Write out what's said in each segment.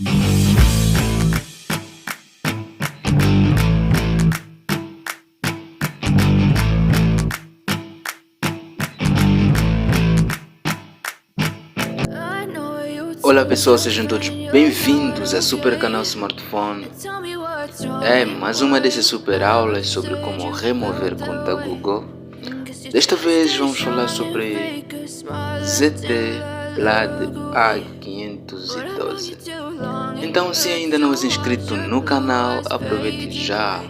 Olá pessoal, sejam todos bem-vindos ao super canal Smartphone. Mais uma dessas super aulas sobre como remover conta Google. Desta vez vamos falar sobre ZTE Blade A512. Então, se ainda não és inscrito no canal, aproveite já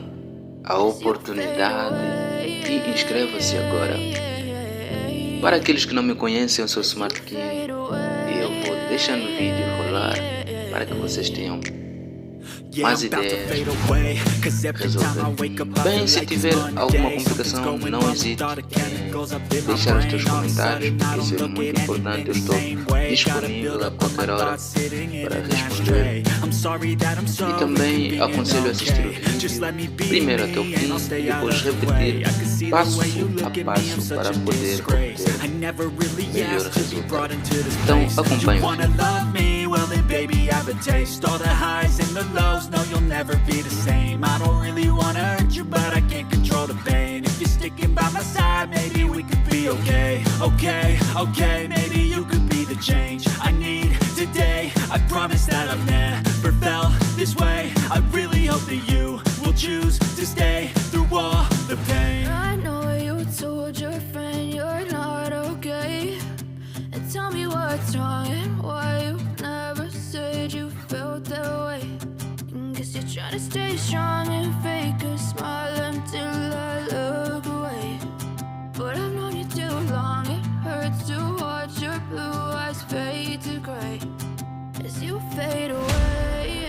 a oportunidade e inscreva-se agora. Para aqueles que não me conhecem, eu sou Smart King e eu vou deixando o vídeo rolar para que vocês tenham mais ideias resolver. Bem, se tiver alguma complicação, não hesite em deixar os teus comentários, porque isso é muito importante. Eu estou disponível a qualquer hora para responder. E também aconselho a assistir o vídeo primeiro até o fim e depois repetir passo a passo para poder obter melhor resultado. Então acompanhe o vídeo. Well then baby have a taste. All the highs and the lows, no you'll never be the same. I don't really wanna hurt you but I can't control the pain. If you're sticking by my side, maybe we could be okay. Okay, maybe you could be the change I need today. I promise that I've never felt this way. I really hope that you will choose to stay through all the pain. I know you told your friend you're not okay, and tell me what's wrong and why you never said you felt that way. Guess you're trying to stay strong and fake a smile until I look away. But I've known you too long, it hurts to watch your blue eyes fade to gray as you fade away.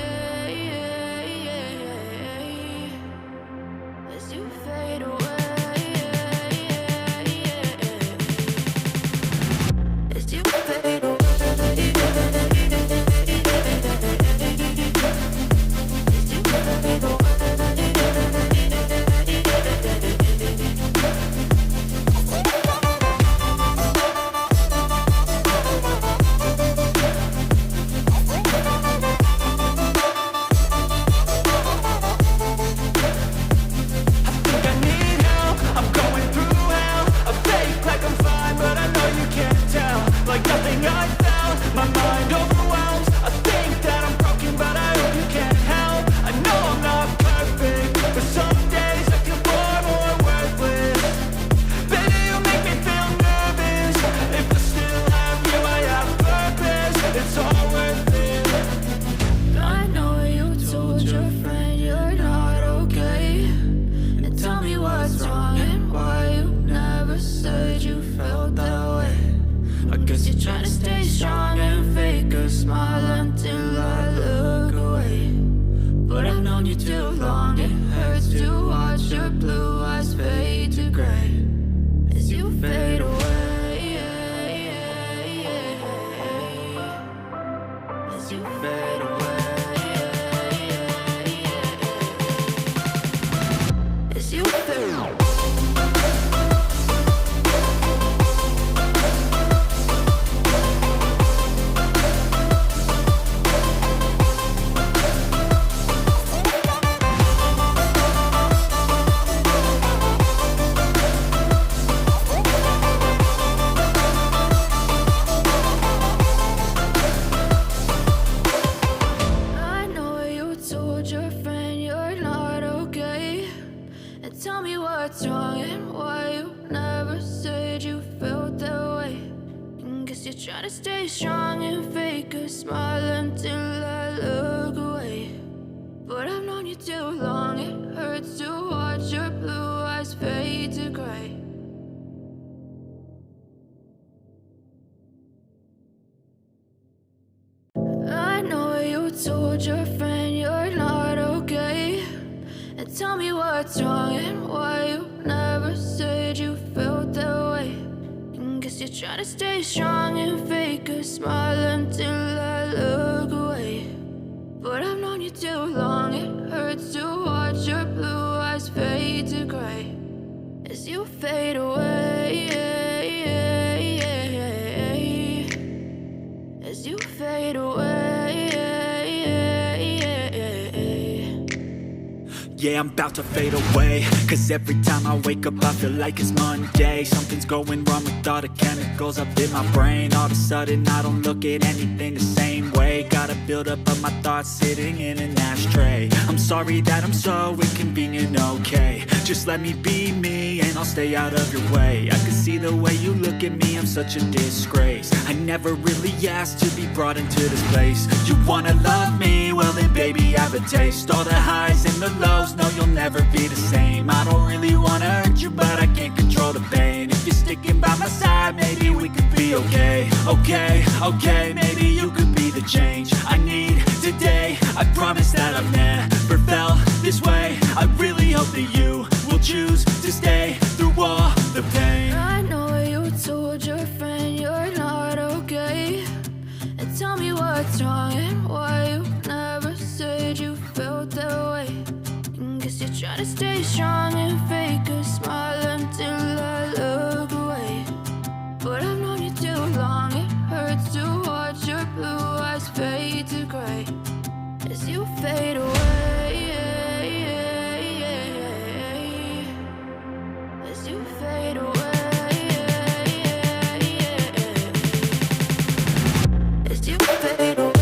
As you fade away. As you fade away. Trying to stay strong and fake a smile until I look away. But I've known you too long, it hurts to watch your blue eyes fade to gray as you fade away. As you fade away. As you fade away. Tell me what's wrong and why you never said you felt that way. Guess you're trying to stay strong and fake a smile until I look away. But I've known you too long, it hurts to watch your blue eyes fade to gray. I know you told your friend you're not okay, and tell me what's wrong and why you never said you felt that way. Guess you're trying to stay strong and fake a smile until I look away. But I've known you too long, it hurts to watch your blue eyes fade to gray as you fade away. As you fade away. Yeah, I'm about to fade away, cause every time I wake up I feel like it's Monday. Something's going wrong with all the chemicals up in my brain. All of a sudden I don't look at anything the same way. Got a buildup of my thoughts sitting in an ashtray. I'm sorry that I'm so inconvenient, okay. Just let me be me and I'll stay out of your way. I can see the way you look at me, I'm such a disgrace. I never really asked to be brought into this place. You wanna love me? Well then baby I have a taste. All the highs and the lows, no you'll never be the same. I don't really wanna hurt you but I can't control the pain. If you're sticking by my side, maybe we could be okay. Okay, maybe you could be the change I need today. I promise that I've never felt this way. I really hope that you will choose to stay through all the pain. I know you told your friend you're not okay, and tell me what's wrong and why you never said you felt that way. Guess you're trying to stay strong and fake a smile until I look away. But I've known you too long, it hurts to watch your blue eyes fade to gray as you fade away. As you fade away. As you fade away.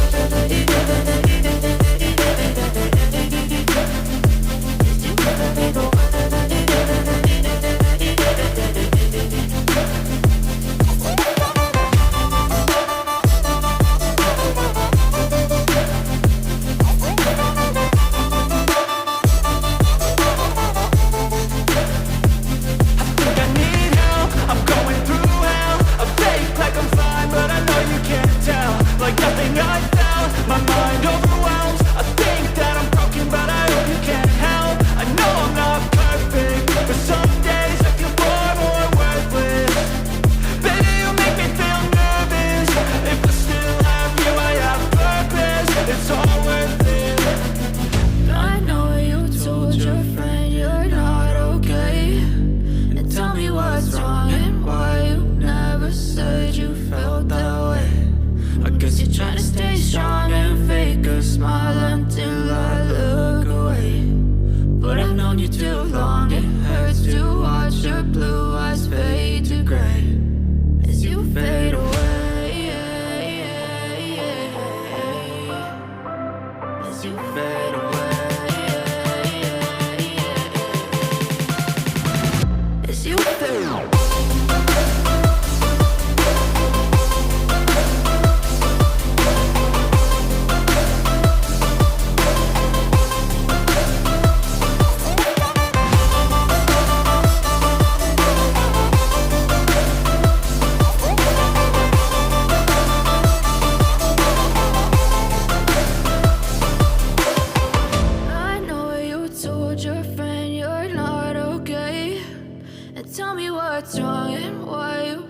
Tell me what's wrong and why you